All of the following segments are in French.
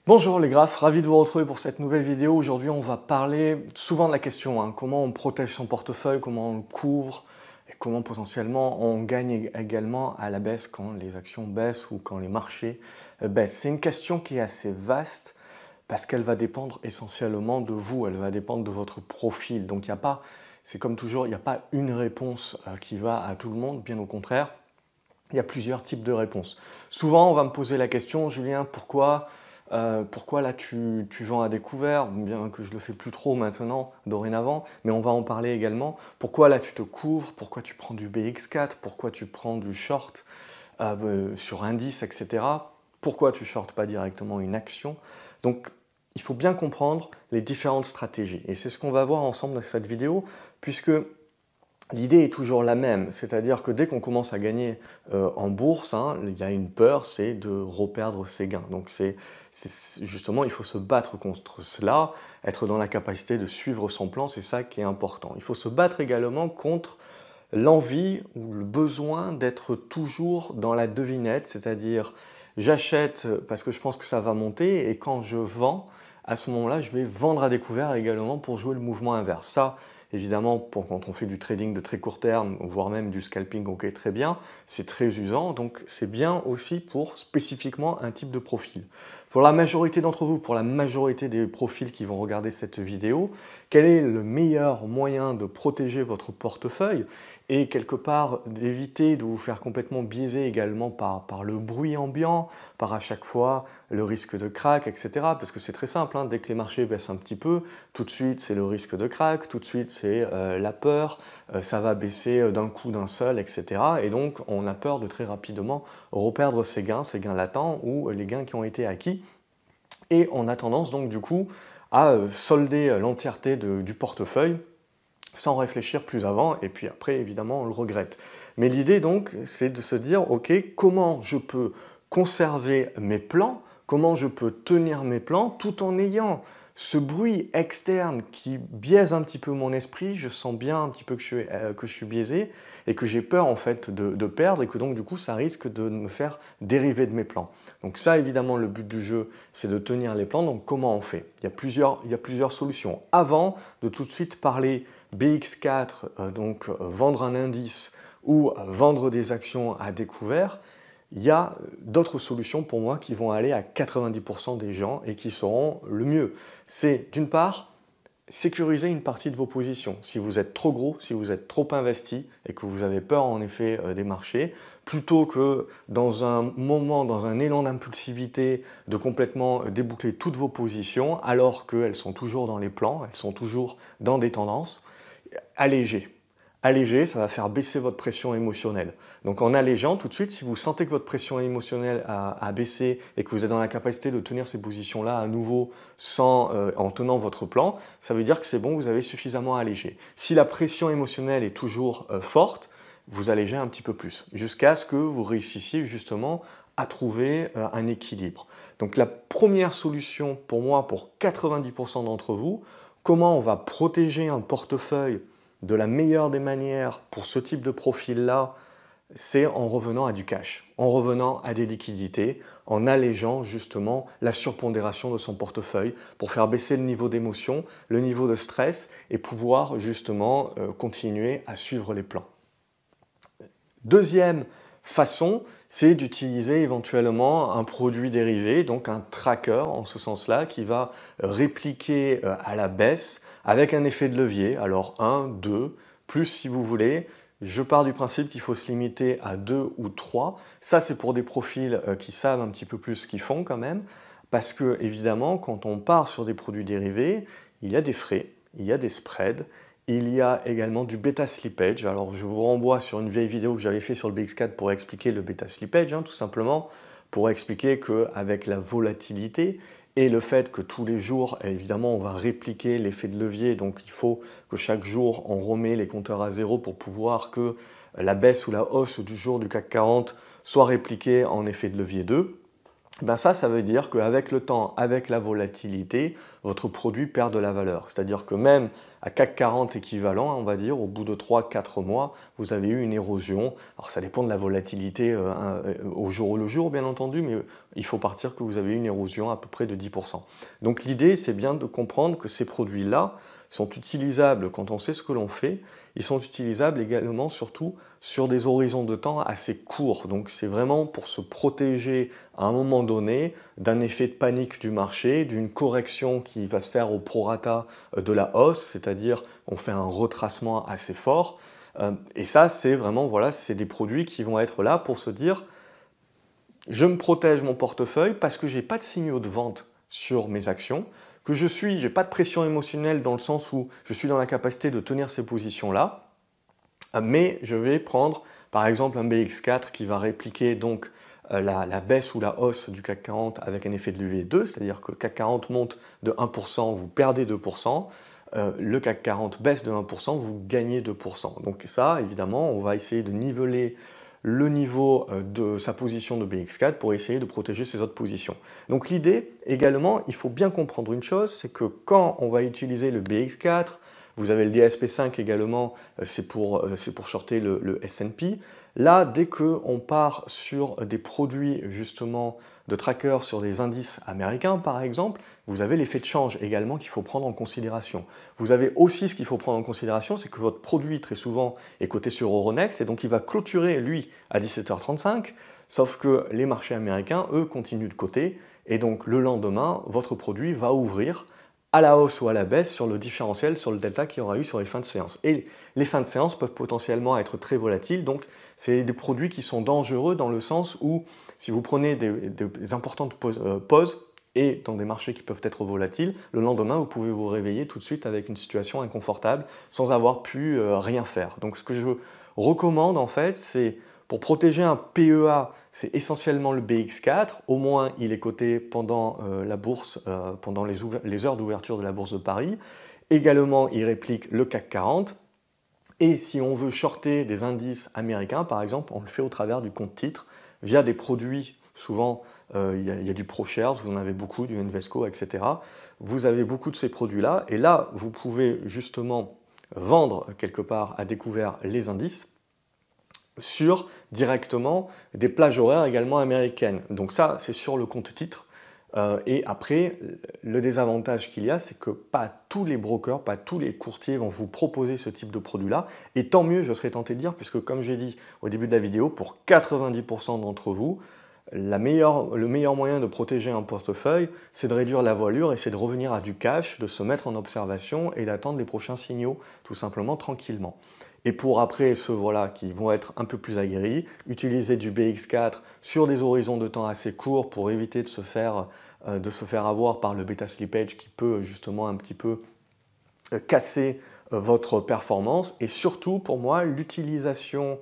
Bonjour les graphes, ravi de vous retrouver pour cette nouvelle vidéo. Aujourd'hui, on va parler souvent de la question, comment on protège son portefeuille, comment on le couvre et comment potentiellement on gagne également à la baisse quand les actions baissent ou quand les marchés baissent. C'est une question qui est assez vaste parce qu'elle va dépendre essentiellement de vous, elle va dépendre de votre profil. Donc il n'y a pas, c'est comme toujours, il n'y a pas une réponse qui va à tout le monde, bien au contraire, il y a plusieurs types de réponses. Souvent, on va me poser la question, Julien, pourquoi là tu vends à découvert, bien que je le fais plus trop maintenant, dorénavant, mais on va en parler également. Pourquoi là tu te couvres, pourquoi tu prends du BX4, pourquoi tu prends du short sur indice, etc. Pourquoi tu shortes pas directement une action? Donc il faut bien comprendre les différentes stratégies. Et c'est ce qu'on va voir ensemble dans cette vidéo, puisque l'idée est toujours la même, c'est-à-dire que dès qu'on commence à gagner en bourse, il y a une peur, c'est de reperdre ses gains. Donc justement, il faut se battre contre cela, être dans la capacité de suivre son plan, c'est ça qui est important. Il faut se battre également contre l'envie ou le besoin d'être toujours dans la devinette, c'est-à-dire j'achète parce que je pense que ça va monter et quand je vends, à ce moment-là, je vais vendre à découvert également pour jouer le mouvement inverse. Ça, évidemment, quand on fait du trading de très court terme, voire même du scalping, ok, très bien, c'est très usant, donc c'est bien aussi pour spécifiquement un type de profil. Pour la majorité d'entre vous, pour la majorité des profils qui vont regarder cette vidéo, quel est le meilleur moyen de protéger votre portefeuille et quelque part d'éviter de vous faire complètement biaiser également par le bruit ambiant, par à chaque fois le risque de crack, etc. Parce que c'est très simple, dès que les marchés baissent un petit peu, tout de suite c'est le risque de crack, tout de suite c'est la peur, ça va baisser d'un coup d'un seul, etc. Et donc on a peur de très rapidement reperdre ses gains latents ou les gains qui ont été acquis. Et on a tendance donc du coup à solder l'entièreté du portefeuille sans réfléchir plus avant, et puis après, évidemment, on le regrette. Mais l'idée, donc, c'est de se dire, OK, comment je peux conserver mes plans, comment je peux tenir mes plans, tout en ayant ce bruit externe qui biaise un petit peu mon esprit, je sens bien un petit peu que je suis biaisé, et que j'ai peur, en fait, de perdre, et que donc, du coup, ça risque de me faire dériver de mes plans. Donc ça, évidemment, le but du jeu, c'est de tenir les plans. Donc comment on fait? Il y a plusieurs solutions. Avant de tout de suite parler BX4, donc vendre un indice ou vendre des actions à découvert, il y a d'autres solutions pour moi qui vont aller à 90% des gens et qui seront le mieux. C'est d'une part, sécuriser une partie de vos positions. Si vous êtes trop gros, si vous êtes trop investi et que vous avez peur en effet des marchés, plutôt que dans un moment, dans un élan d'impulsivité, de complètement déboucler toutes vos positions alors qu'elles sont toujours dans les plans, elles sont toujours dans des tendances, alléger. Alléger, ça va faire baisser votre pression émotionnelle. Donc en allégeant, tout de suite, si vous sentez que votre pression émotionnelle a baissé et que vous êtes dans la capacité de tenir ces positions-là à nouveau en tenant votre plan, ça veut dire que c'est bon, vous avez suffisamment allégé. Si la pression émotionnelle est toujours forte, vous allégez un petit peu plus, jusqu'à ce que vous réussissiez justement à trouver un équilibre. Donc la première solution pour moi, pour 90% d'entre vous, comment on va protéger un portefeuille de la meilleure des manières pour ce type de profil-là, c'est en revenant à du cash, en revenant à des liquidités, en allégeant justement la surpondération de son portefeuille pour faire baisser le niveau d'émotion, le niveau de stress et pouvoir justement continuer à suivre les plans. Deuxième façon, c'est d'utiliser éventuellement un produit dérivé, donc un tracker en ce sens-là, qui va répliquer à la baisse avec un effet de levier. Alors 1, 2, plus si vous voulez. Je pars du principe qu'il faut se limiter à 2 ou 3. Ça, c'est pour des profils qui savent un petit peu plus ce qu'ils font quand même. Parce que, évidemment, quand on part sur des produits dérivés, il y a des frais, il y a des spreads, il y a également du bêta slippage. Alors je vous renvoie sur une vieille vidéo que j'avais fait sur le BX4 pour expliquer le bêta slippage, tout simplement, pour expliquer qu'avec la volatilité et le fait que tous les jours, évidemment, on va répliquer l'effet de levier, donc il faut que chaque jour, on remet les compteurs à zéro pour pouvoir que la baisse ou la hausse du jour du CAC 40 soit répliquée en effet de levier 2. Ben ça veut dire qu'avec le temps, avec la volatilité, votre produit perd de la valeur. C'est-à-dire que même à CAC 40 équivalent, on va dire, au bout de 3-4 mois, vous avez eu une érosion. Alors ça dépend de la volatilité au jour le jour, bien entendu, mais il faut partir que vous avez eu une érosion à peu près de 10%. Donc l'idée, c'est bien de comprendre que ces produits-là sont utilisables quand on sait ce que l'on fait. Ils sont utilisables également, surtout, sur des horizons de temps assez courts. Donc c'est vraiment pour se protéger à un moment donné d'un effet de panique du marché, d'une correction qui va se faire au prorata de la hausse, c'est-à-dire on fait un retracement assez fort. Et ça, c'est vraiment, voilà, c'est des produits qui vont être là pour se dire, je me protège mon portefeuille parce que je n'ai pas de signaux de vente sur mes actions, que je n'ai pas de pression émotionnelle dans le sens où je suis dans la capacité de tenir ces positions-là, mais je vais prendre par exemple un BX4 qui va répliquer donc la baisse ou la hausse du CAC 40 avec un effet de levier 2, c'est-à-dire que le CAC 40 monte de 1%, vous perdez 2%, le CAC 40 baisse de 1%, vous gagnez 2%. Donc ça, évidemment, on va essayer de niveler le niveau de sa position de BX4 pour essayer de protéger ses autres positions. Donc l'idée également, il faut bien comprendre une chose, c'est que quand on va utiliser le BX4, vous avez le DSP5 également, c'est pour shorter le S&P. Là, dès qu'on part sur des produits justement de trackers sur des indices américains par exemple, vous avez l'effet de change également qu'il faut prendre en considération. Vous avez aussi ce qu'il faut prendre en considération, c'est que votre produit très souvent est coté sur Euronext et donc il va clôturer lui à 17h35, sauf que les marchés américains, eux, continuent de coter et donc le lendemain, votre produit va ouvrir à la hausse ou à la baisse sur le différentiel, sur le delta qu'il y aura eu sur les fins de séance. Et les fins de séance peuvent potentiellement être très volatiles, donc c'est des produits qui sont dangereux dans le sens où si vous prenez des importantes pauses et dans des marchés qui peuvent être volatiles, le lendemain vous pouvez vous réveiller tout de suite avec une situation inconfortable sans avoir pu rien faire. Donc ce que je recommande en fait, c'est pour protéger un PEA, c'est essentiellement le BX4, au moins il est coté pendant la bourse, pendant les heures d'ouverture de la bourse de Paris. Également, il réplique le CAC 40. Et si on veut shorter des indices américains, par exemple, on le fait au travers du compte titre, via des produits, souvent il y a du ProShares, vous en avez beaucoup, du Invesco, etc. Vous avez beaucoup de ces produits-là, et là, vous pouvez justement vendre quelque part à découvert les indices, sur directement des plages horaires également américaines. Donc ça, c'est sur le compte titre. Et après, le désavantage qu'il y a, c'est que pas tous les brokers, pas tous les courtiers vont vous proposer ce type de produit-là. Et tant mieux, je serais tenté de dire, puisque comme j'ai dit au début de la vidéo, pour 90% d'entre vous, le meilleur moyen de protéger un portefeuille, c'est de réduire la voilure et c'est de revenir à du cash, de se mettre en observation et d'attendre les prochains signaux, tout simplement tranquillement. Et pour après ceux voilà, qui vont être un peu plus aguerris, utiliser du BX4 sur des horizons de temps assez courts pour éviter de se faire avoir par le bêta slippage qui peut justement un petit peu casser votre performance. Et surtout, pour moi, l'utilisation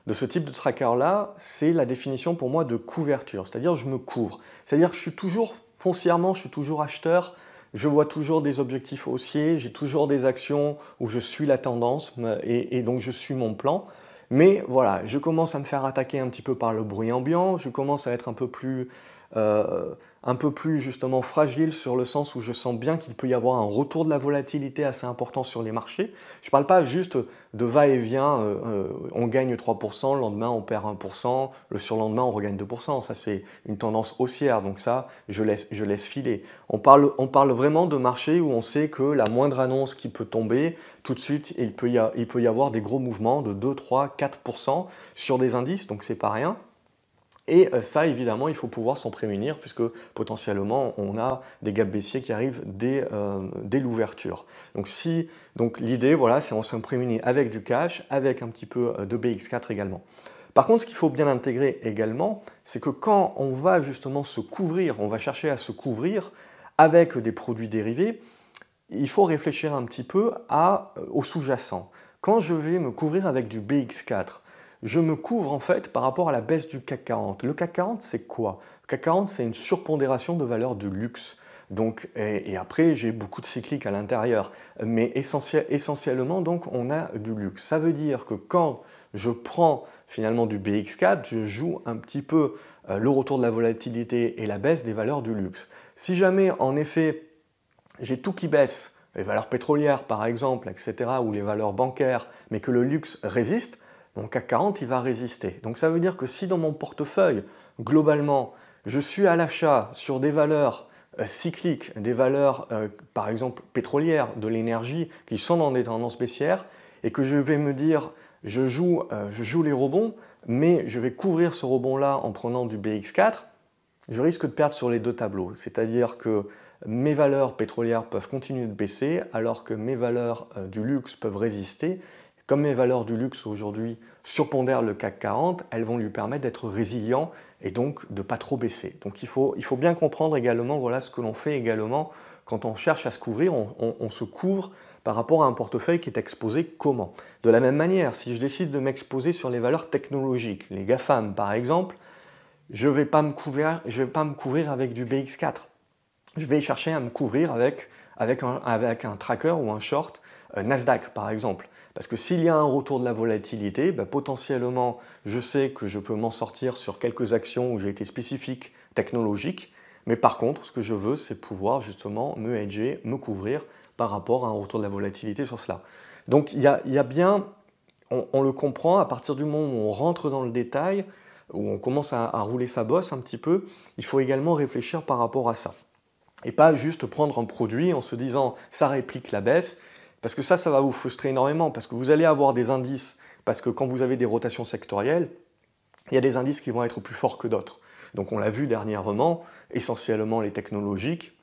de ce type de tracker-là, c'est la définition pour moi de couverture. C'est-à-dire, je me couvre. C'est-à-dire, je suis toujours, foncièrement, je suis toujours acheteur. Je vois toujours des objectifs haussiers, j'ai toujours des actions où je suis la tendance et donc je suis mon plan. Mais voilà, je commence à me faire attaquer un petit peu par le bruit ambiant, je commence à être un peu plus justement fragile sur le sens où je sens bien qu'il peut y avoir un retour de la volatilité assez important sur les marchés. Je ne parle pas juste de va-et-vient, on gagne 3%, le lendemain on perd 1%, le surlendemain on regagne 2%. Ça c'est une tendance haussière, donc ça je laisse filer. On parle vraiment de marché où on sait que la moindre annonce qui peut tomber, tout de suite il peut y avoir des gros mouvements de 2, 3, 4% sur des indices, donc c'est pas rien. Et ça, évidemment, il faut pouvoir s'en prémunir puisque potentiellement, on a des gaps baissiers qui arrivent dès l'ouverture. Donc l'idée, voilà, c'est on s'en prémunit avec du cash, avec un petit peu de BX4 également. Par contre, ce qu'il faut bien intégrer également, c'est que quand on va justement se couvrir, on va chercher à se couvrir avec des produits dérivés, il faut réfléchir un petit peu au sous-jacent. Quand je vais me couvrir avec du BX4, je me couvre en fait par rapport à la baisse du CAC 40. Le CAC 40, c'est quoi? Le CAC 40, c'est une surpondération de valeurs de luxe. Donc, et après, j'ai beaucoup de cycliques à l'intérieur. Mais essentiellement, donc, on a du luxe. Ça veut dire que quand je prends finalement du BX4, je joue un petit peu le retour de la volatilité et la baisse des valeurs du luxe. Si jamais, en effet, j'ai tout qui baisse, les valeurs pétrolières par exemple, etc., ou les valeurs bancaires, mais que le luxe résiste, mon CAC 40 il va résister. Donc ça veut dire que si dans mon portefeuille, globalement, je suis à l'achat sur des valeurs cycliques, des valeurs par exemple pétrolières, de l'énergie, qui sont dans des tendances baissières, et que je vais me dire, je joue les rebonds, mais je vais couvrir ce rebond-là en prenant du BX4, je risque de perdre sur les deux tableaux. C'est-à-dire que mes valeurs pétrolières peuvent continuer de baisser, alors que mes valeurs du luxe peuvent résister. Comme mes valeurs du luxe aujourd'hui surpondèrent le CAC 40, elles vont lui permettre d'être résilient et donc de ne pas trop baisser. Donc il faut bien comprendre également, voilà ce que l'on fait également quand on cherche à se couvrir, on se couvre par rapport à un portefeuille qui est exposé comment? De la même manière, si je décide de m'exposer sur les valeurs technologiques, les GAFAM par exemple, je ne vais pas me couvrir avec du BX4. Je vais chercher à me couvrir avec un tracker ou un short Nasdaq par exemple. Parce que s'il y a un retour de la volatilité, potentiellement, je sais que je peux m'en sortir sur quelques actions où j'ai été spécifique technologique. Mais par contre, ce que je veux, c'est pouvoir justement me hedger, me couvrir par rapport à un retour de la volatilité sur cela. Donc il y a bien, on le comprend, à partir du moment où on rentre dans le détail, où on commence à rouler sa bosse un petit peu, il faut également réfléchir par rapport à ça. Et pas juste prendre un produit en se disant ça réplique la baisse, parce que ça va vous frustrer énormément, parce que vous allez avoir des indices, parce que quand vous avez des rotations sectorielles, il y a des indices qui vont être plus forts que d'autres. Donc on l'a vu dernièrement, essentiellement les technologiques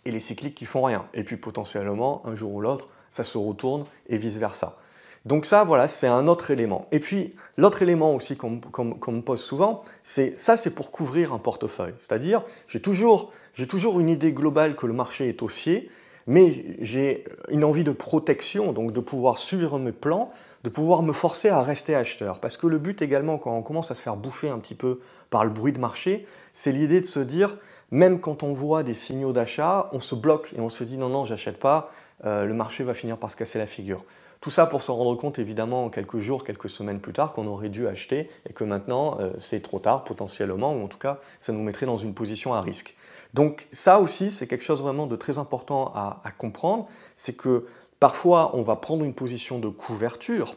et les cycliques qui font rien. Et puis potentiellement, un jour ou l'autre, ça se retourne et vice-versa. Donc ça, voilà, c'est un autre élément. Et puis, l'autre élément aussi qu'on me pose souvent, c'est pour couvrir un portefeuille. C'est-à-dire, j'ai toujours une idée globale que le marché est haussier, mais j'ai une envie de protection, donc de pouvoir suivre mes plans, de pouvoir me forcer à rester acheteur. Parce que le but également, quand on commence à se faire bouffer un petit peu par le bruit de marché, c'est l'idée de se dire, même quand on voit des signaux d'achat, on se bloque et on se dit non, non, j'achète pas, le marché va finir par se casser la figure. Tout ça pour se rendre compte évidemment quelques jours, quelques semaines plus tard qu'on aurait dû acheter et que maintenant c'est trop tard potentiellement, ou en tout cas ça nous mettrait dans une position à risque. Donc ça aussi c'est quelque chose vraiment de très important à comprendre, c'est que parfois on va prendre une position de couverture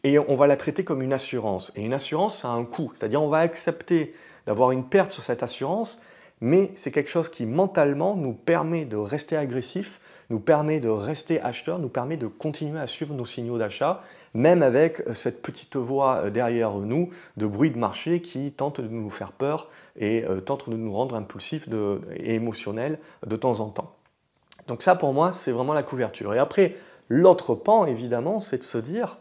et on va la traiter comme une assurance. Et une assurance ça a un coût, c'est-à-dire on va accepter d'avoir une perte sur cette assurance, mais c'est quelque chose qui mentalement nous permet de rester agressif, nous permet de rester acheteur, nous permet de continuer à suivre nos signaux d'achat, même avec cette petite voix derrière nous de bruit de marché qui tente de nous faire peur et tente de nous rendre impulsifs et émotionnels de temps en temps. Donc ça pour moi c'est vraiment la couverture. Et après l'autre pan évidemment c'est de se dire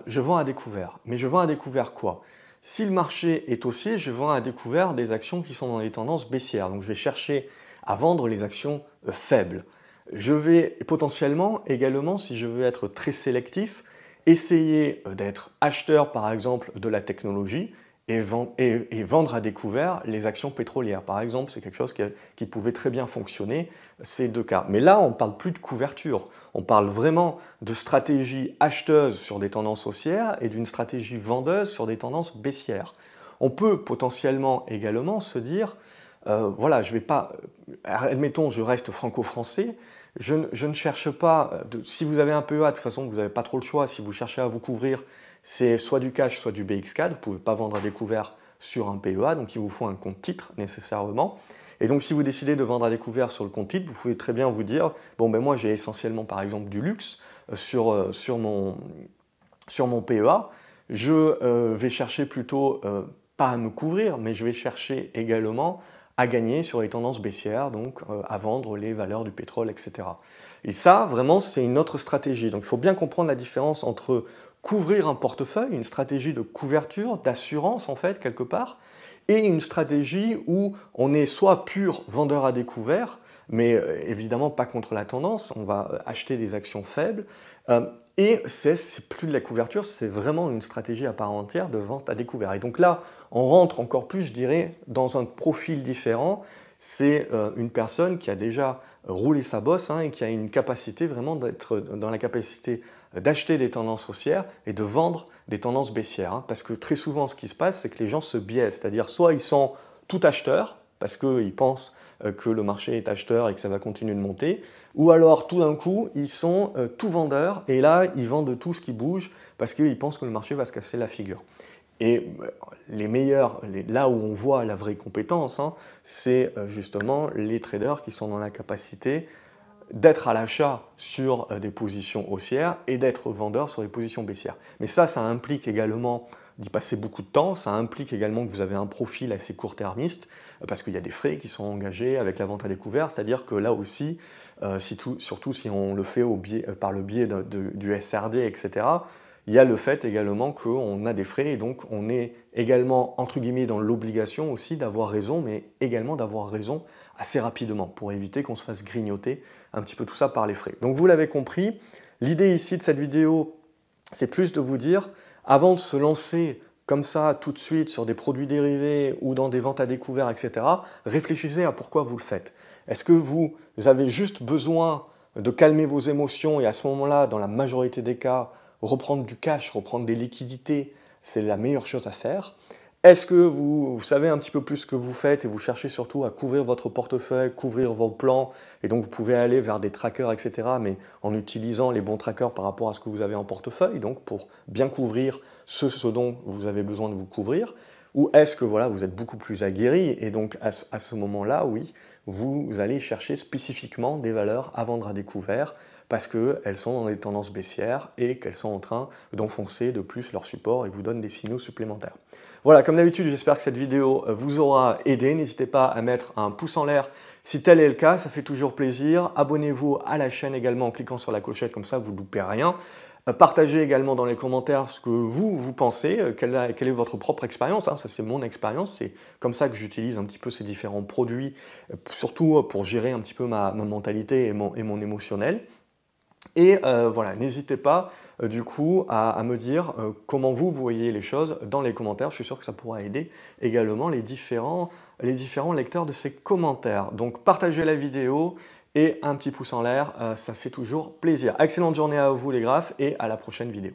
je vends à découvert. Mais je vends à découvert quoi? Si le marché est haussier, je vends à découvert des actions qui sont dans les tendances baissières. Donc je vais chercher à vendre les actions faibles. Je vais potentiellement également, si je veux être très sélectif, essayer d'être acheteur par exemple de la technologie et vendre à découvert les actions pétrolières. Par exemple, c'est quelque chose qui pouvait très bien fonctionner, ces deux cas. Mais là, on ne parle plus de couverture. On parle vraiment de stratégie acheteuse sur des tendances haussières et d'une stratégie vendeuse sur des tendances baissières. On peut potentiellement également se dire, voilà, je vais pas, admettons, je reste franco-français, je ne cherche pas, si vous avez un PEA, de toute façon, vous n'avez pas trop le choix, si vous cherchez à vous couvrir, c'est soit du cash, soit du BX4, vous ne pouvez pas vendre à découvert sur un PEA, donc il vous faut un compte titre nécessairement. Et donc si vous décidez de vendre à découvert sur le compte titre, vous pouvez très bien vous dire, bon ben moi j'ai essentiellement par exemple du luxe sur mon PEA, je vais chercher plutôt, pas à me couvrir, mais je vais chercher également à gagner sur les tendances baissières, donc à vendre les valeurs du pétrole, etc. Et ça, vraiment, c'est une autre stratégie. Donc il faut bien comprendre la différence entre couvrir un portefeuille, une stratégie de couverture, d'assurance en fait, quelque part, et une stratégie où on est soit pur vendeur à découvert, mais évidemment pas contre la tendance, on va acheter des actions faibles, et c'est plus de la couverture, c'est vraiment une stratégie à part entière de vente à découvert. Et donc là, on rentre encore plus, je dirais, dans un profil différent. C'est une personne qui a déjà roulé sa bosse et qui a une capacité vraiment d'être dans la capacité d'acheter des tendances haussières et de vendre des tendances baissières. Parce que très souvent, ce qui se passe, c'est que les gens se biaisent. C'est-à-dire soit ils sont tout acheteurs, parce qu'ils pensent que le marché est acheteur et que ça va continuer de monter, ou alors tout d'un coup, ils sont tout vendeurs et là, ils vendent tout ce qui bouge parce qu'ils pensent que le marché va se casser la figure. Et les meilleurs, là où on voit la vraie compétence, hein, c'est justement les traders qui sont dans la capacité d'être à l'achat sur des positions haussières et d'être vendeur sur des positions baissières. Mais ça implique également d'y passer beaucoup de temps, ça implique également que vous avez un profil assez court-termiste, parce qu'il y a des frais qui sont engagés avec la vente à découvert, c'est-à-dire que là aussi, surtout si on le fait par le biais du SRD, etc., il y a le fait également qu'on a des frais et donc on est également, entre guillemets, dans l'obligation aussi d'avoir raison, mais également d'avoir raison assez rapidement pour éviter qu'on se fasse grignoter un petit peu tout ça par les frais. Donc vous l'avez compris, l'idée ici de cette vidéo, c'est plus de vous dire, avant de se lancer comme ça tout de suite sur des produits dérivés ou dans des ventes à découvert, etc., réfléchissez à pourquoi vous le faites. Est-ce que vous avez juste besoin de calmer vos émotions et à ce moment-là, dans la majorité des cas, reprendre du cash, reprendre des liquidités, c'est la meilleure chose à faire? Est-ce que vous savez un petit peu plus ce que vous faites et vous cherchez surtout à couvrir votre portefeuille, couvrir vos plans, et donc vous pouvez aller vers des trackers, etc., mais en utilisant les bons trackers par rapport à ce que vous avez en portefeuille, donc pour bien couvrir ce dont vous avez besoin de vous couvrir? Ou est-ce que voilà, vous êtes beaucoup plus aguerri et donc à ce moment-là, oui, vous allez chercher spécifiquement des valeurs à vendre à découvert parce qu'elles sont dans des tendances baissières et qu'elles sont en train d'enfoncer de plus leur support et vous donnent des signaux supplémentaires. Voilà, comme d'habitude, j'espère que cette vidéo vous aura aidé. N'hésitez pas à mettre un pouce en l'air si tel est le cas, ça fait toujours plaisir. Abonnez-vous à la chaîne également en cliquant sur la clochette, comme ça vous ne loupez rien. Partagez également dans les commentaires ce que vous pensez, quelle est votre propre expérience, hein. Ça c'est mon expérience, c'est comme ça que j'utilise un petit peu ces différents produits, surtout pour gérer un petit peu ma mentalité et mon émotionnel. Et voilà, n'hésitez pas du coup à me dire comment vous voyez les choses dans les commentaires. Je suis sûr que ça pourra aider également les différents lecteurs de ces commentaires. Donc partagez la vidéo et un petit pouce en l'air, ça fait toujours plaisir. Excellente journée à vous les graphes et à la prochaine vidéo.